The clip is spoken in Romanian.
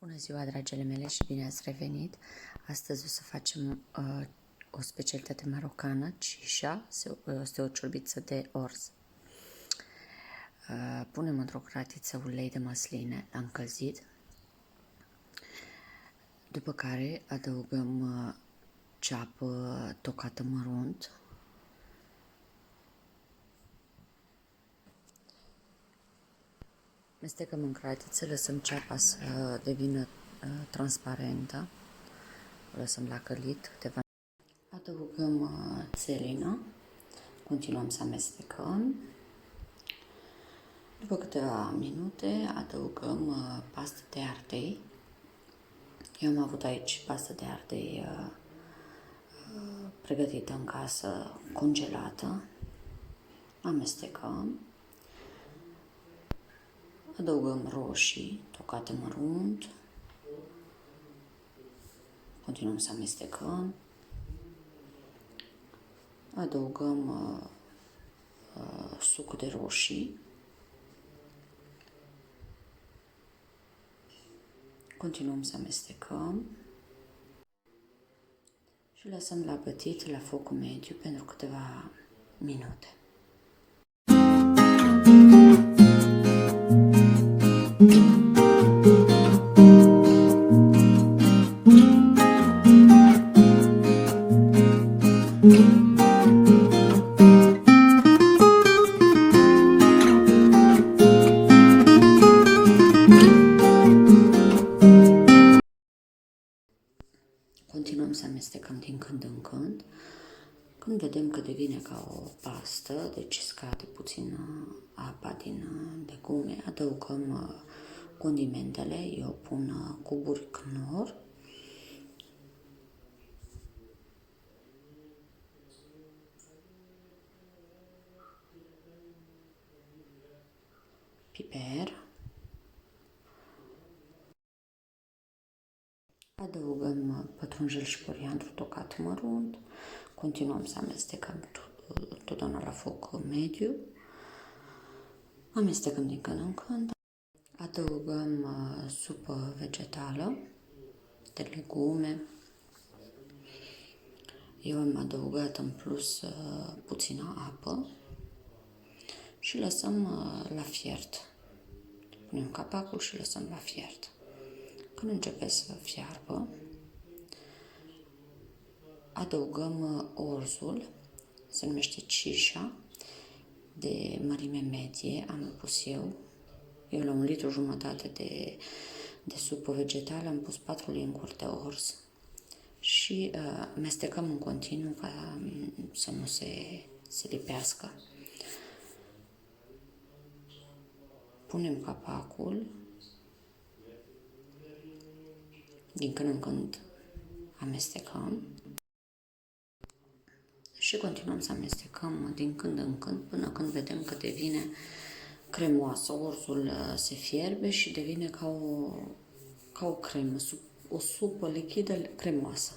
Bună ziua, dragile mele, și bine ați revenit! Astăzi o să facem o specialitate marocană, cișa, este o ciorbiță de orz. Punem într-o cratiță ulei de măsline la încălzit, după care adăugăm ceapă tocată mărunt, mestecăm în cratiță, lăsăm ceapa să devină transparentă, o lăsăm la călit câteva. Adăugăm țelină, continuăm să amestecăm. După câteva minute adăugăm pastă de ardei. Eu am avut aici pastă de ardei pregătită în casă, congelată. Amestecăm. Adăugăm roșii tocate mărunt. Continuăm să amestecăm. Adăugăm sucul de roșii. Continuăm să amestecăm și lăsăm la gătit la foc mediu pentru câteva minute. Continuăm să amestecăm din când în când. Când vedem că devine ca o pastă, deci scade puțin apa din legume, adăugăm condimentele. Eu pun cuburi Knorr, piper, adăugăm pătrunjel și coriandru tocat mărunt, continuăm să amestecăm totdeauna la foc mediu, amestecăm din când în când, adăugăm supă vegetală de legume. Eu am adăugat în plus puțină apă și lăsăm la fiert. Punem capacul și lăsăm la fiert. Când începe să fiarbă, adăugăm orzul, se numește cișa, de mărime medie, am pus eu. Eu la 1,5 litru de supă vegetală am pus 4 linguri de orz și mestecăm în continuu ca să nu se lipească. Punem capacul, din când în când amestecăm și continuăm să amestecăm din când în când până când vedem că devine cremoasă. Orzul se fierbe și devine ca o cremă, o supă lichidă cremoasă.